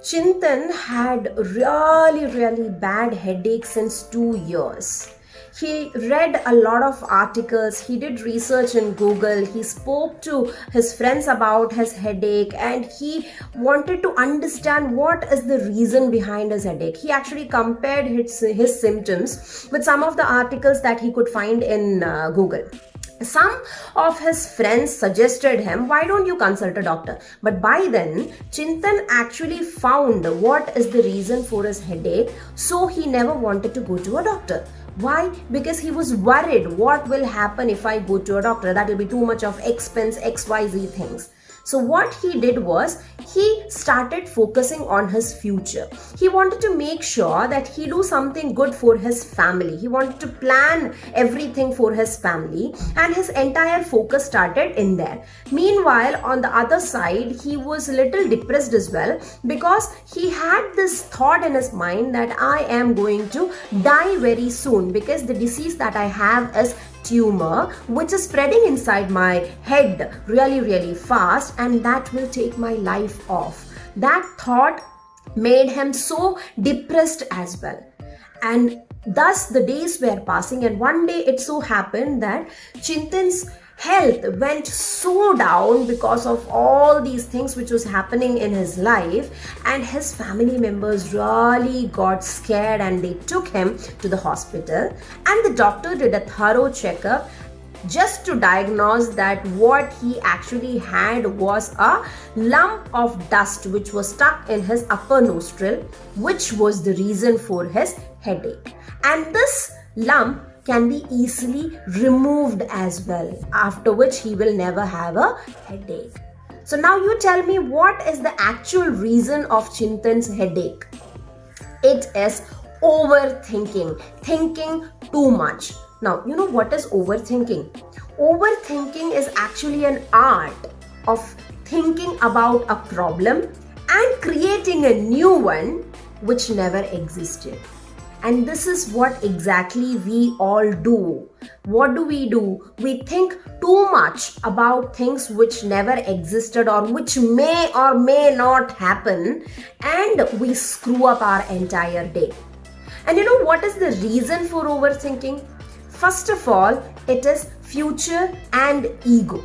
Chintan had really bad headache since 2 years. He read a lot of articles, he did research in Google, he spoke to his friends about his headache, and he wanted to understand what is the reason behind his headache. He actually compared his symptoms with some of the articles that he could find in Google. Some of his friends suggested him, why don't you consult a doctor? But by then, Chintan actually found what is the reason for his headache, so he never wanted to go to a doctor. Why? Because he was worried what will happen if I go to a doctor. That will be too much of expense, XYZ things. So what he did was he started focusing on his future. He wanted to make sure that he do something good for his family. He wanted to plan everything for his family, and his entire focus started in there. Meanwhile, on the other side, he was a little depressed as well, because he had this thought in his mind that I am going to die very soon, because the disease that I have is tumor, which is spreading inside my head really fast, and that will take my life off. That thought made him so depressed as well. And thus the days were passing, and one day it so happened that Chintan's health went so down because of all these things which was happening in his life, and his family members really got scared, and they took him to the hospital, and the doctor did a thorough checkup just to diagnose that what he actually had was a lump of dust which was stuck in his upper nostril, which was the reason for his headache. And this lump can be easily removed as well, after which he will never have a headache. So now you tell me, what is the actual reason of Chintan's headache? It is overthinking, thinking too much. Now, you know what is overthinking? Overthinking is actually an art of thinking about a problem and creating a new one which never existed. And this is what exactly we all do. What do? We think too much about things which never existed or which may or may not happen, and we screw up our entire day. And you know what is the reason for overthinking? First of all, it is future and ego.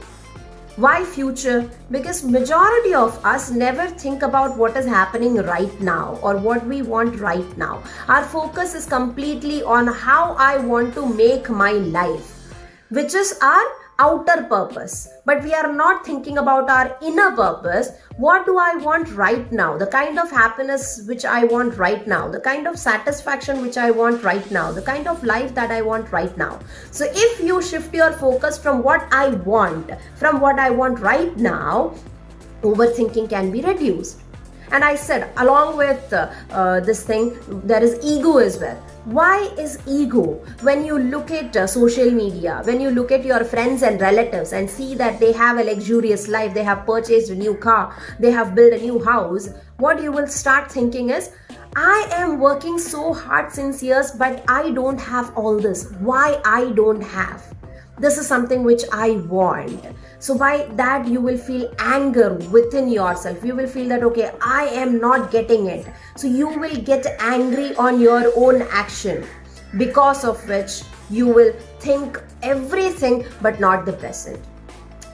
Why future? Because majority of us never think about what is happening right now or what we want right now. Our focus is completely on how I want to make my life, which is our outer purpose. But we are not thinking about our inner purpose. What do I want right now? The kind of happiness which I want right now, the kind of satisfaction which I want right now, the kind of life that I want right now. So if you shift your focus from what I want right now, overthinking can be reduced. And I said, along with this thing, there is ego as well. Why is ego? When you look at social media, when you look at your friends and relatives and see that they have a luxurious life, they have purchased a new car, they have built a new house, what you will start thinking is, I am working so hard since years, but I don't have all this. Why I don't have? This is something which I want. So by that you will feel anger within yourself. You will feel that, okay, I am not getting it. So you will get angry on your own action, because of which you will think everything but not the present.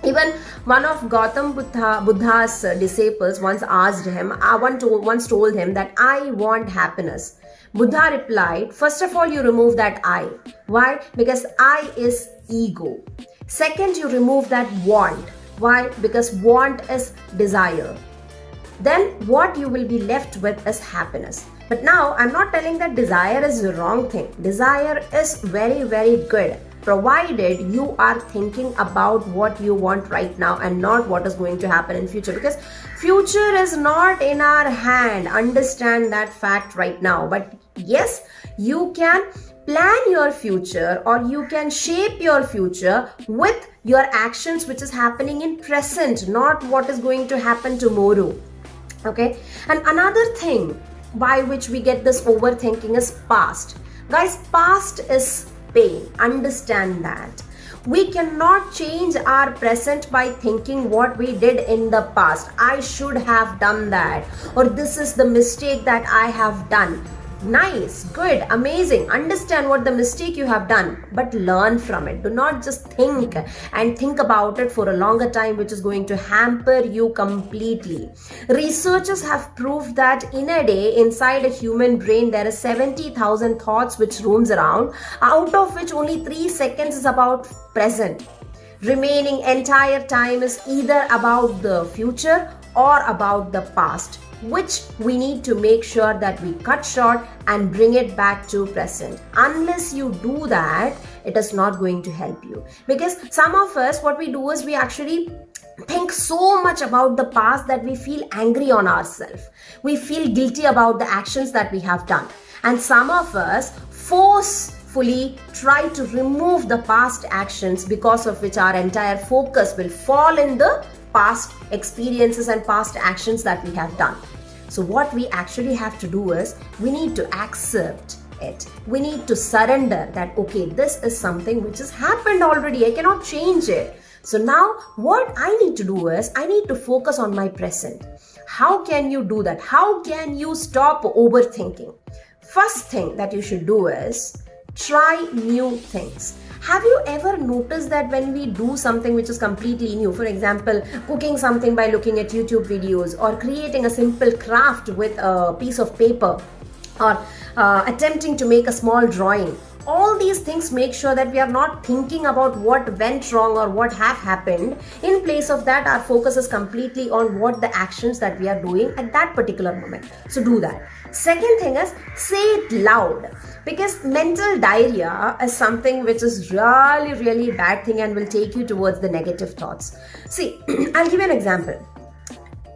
Even one of Gautam Buddha's disciples once asked him, once told him that I want happiness. Buddha replied, first of all, you remove that I. Why? Because I is ego. Second, you remove that want. Why? Because want is desire. Then what you will be left with is happiness. But now I'm not telling that desire is the wrong thing. Desire is very good, provided you are thinking about what you want right now and not what is going to happen in future, because future is not in our hand. Understand that fact right now. But yes, you can plan your future, or you can shape your future with your actions which is happening in present, not what is going to happen tomorrow. Okay. And another thing by which we get this overthinking is past. Guys, past is pain. Understand that. We cannot change our present by thinking what we did in the past. I should have done that, or this is the mistake that I have done. Nice, good, amazing. Understand what the mistake you have done, but learn from it. Do not just think and think about it for a longer time, which is going to hamper you completely. Researchers have proved that in a day, inside a human brain, there are 70,000 thoughts which roams around, out of which only 3 seconds is about present. Remaining entire time is either about the future or about the past, which we need to make sure that we cut short and bring it back to present. Unless you do that, it is not going to help you. Because some of us, what we do is we actually think so much about the past that we feel angry on ourselves. We feel guilty about the actions that we have done. And some of us forcefully try to remove the past actions, because of which our entire focus will fall in the past experiences and past actions that we have done. So what we actually have to do is we need to accept it. We need to surrender that, okay, this is something which has happened already. I cannot change it. So now what I need to do is I need to focus on my present. How can you do that? How can you stop overthinking? First thing that you should do is try new things. Have you ever noticed that when we do something which is completely new, for example, cooking something by looking at YouTube videos, or creating a simple craft with a piece of paper, or attempting to make a small drawing, all these things make sure that we are not thinking about what went wrong or what have happened. In place of that, our focus is completely on what the actions that we are doing at that particular moment. So do that. Second thing is, say it loud, because mental diarrhea is something which is really bad thing and will take you towards the negative thoughts. See, I'll give you an example.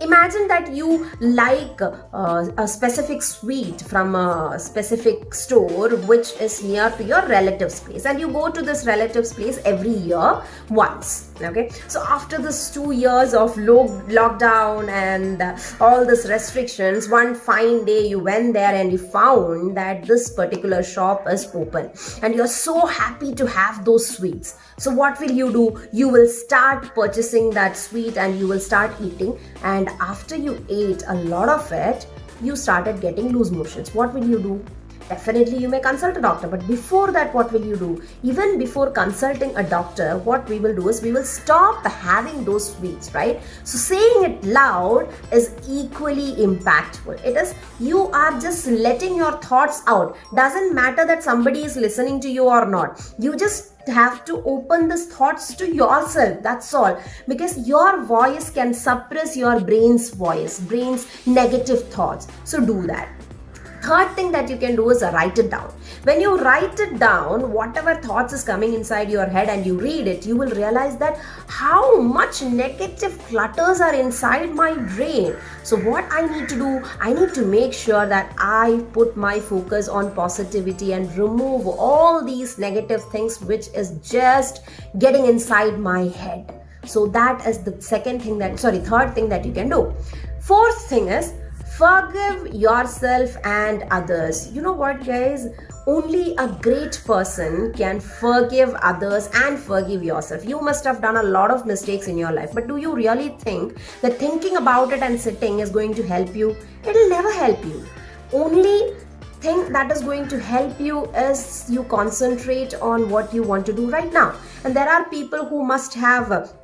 Imagine that you like a specific sweet from a specific store which is near to your relative's place, and you go to this relative's place every year once. Okay, so after this 2 years of lockdown and all these restrictions, one fine day you went there and you found that this particular shop is open, and you're so happy to have those sweets. So what will you do? You will start purchasing that sweet and you will start eating, and after you ate a lot of it, you started getting loose motions. What will you do? Definitely you may consult a doctor, but before that, what will you do? Even before consulting a doctor, what we will do is we will stop having those sweets, right? So saying it loud is equally impactful. It is, you are just letting your thoughts out. Doesn't matter that somebody is listening to you or not. You just have to open these thoughts to yourself. That's all. Because your voice can suppress your brain's negative thoughts. So do that. Third thing that you can do is write it down. When you write it down, whatever thoughts is coming inside your head and you read it, you will realize that how much negative clutters are inside my brain. So what I need to do, I need to make sure that I put my focus on positivity and remove all these negative things which is just getting inside my head. So that is the third thing that you can do. Fourth thing is, forgive yourself and others. You know what, guys? Only a great person can forgive others and forgive yourself. You must have done a lot of mistakes in your life, but do you really think that thinking about it and sitting is going to help you? It will never help you. Only thing that is going to help you is you concentrate on what you want to do right now. And there are people who must have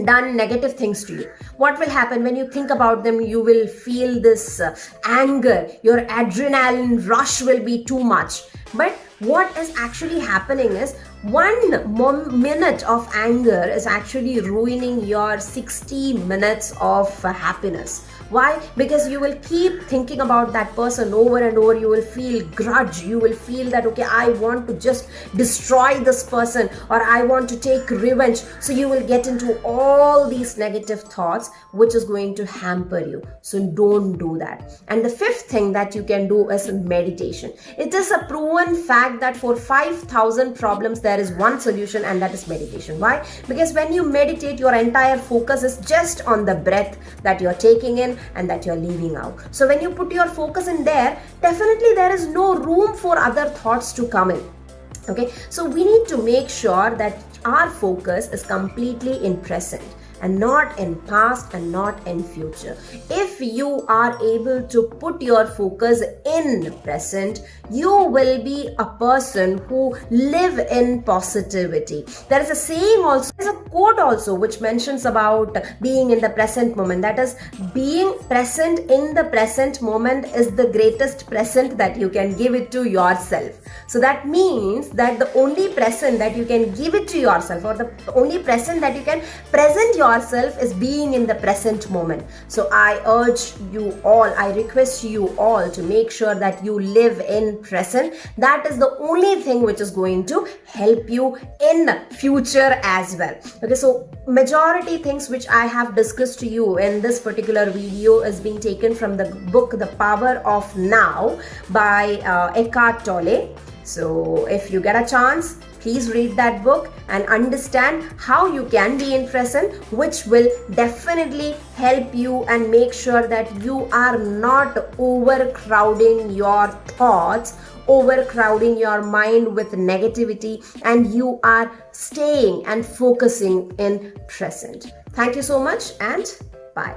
done negative things to you. What will happen when you think about them? You will feel this anger. Your adrenaline rush will be too much. But what is actually happening is 1 minute of anger is actually ruining your 60 minutes of happiness. Why? Because you will keep thinking about that person over and over. You will feel grudge. You will feel that, okay, I want to just destroy this person, or I want to take revenge. So you will get into all these negative thoughts, which is going to hamper you. So don't do that. And the fifth thing that you can do is meditation. It is a proven fact that for 5,000 problems, there is one solution, and that is meditation. Why? Because when you meditate, your entire focus is just on the breath that you're taking in and that you're leaving out. So when you put your focus in there, definitely there is no room for other thoughts to come in. Okay, so we need to make sure that our focus is completely in present and not in past and not in future. If you are able to put your focus in present, you will be a person who live in positivity. There is a saying also, there's a quote also which mentions about being in the present moment. That is, being present in the present moment is the greatest present that you can give it to yourself. So that means that the only present that you can give it to yourself, or the only present that you can present yourself, is being in the present moment. So I urge you all, I request you all to make sure that you live in present. That is the only thing which is going to help you in future as well. Okay, so majority things which I have discussed to you in this particular video is being taken from the book The Power of Now by Eckhart Tolle. So if you get a chance, please read that book and understand how you can be in present, which will definitely help you and make sure that you are not overcrowding your thoughts, overcrowding your mind with negativity, and you are staying and focusing in present. Thank you so much, and bye.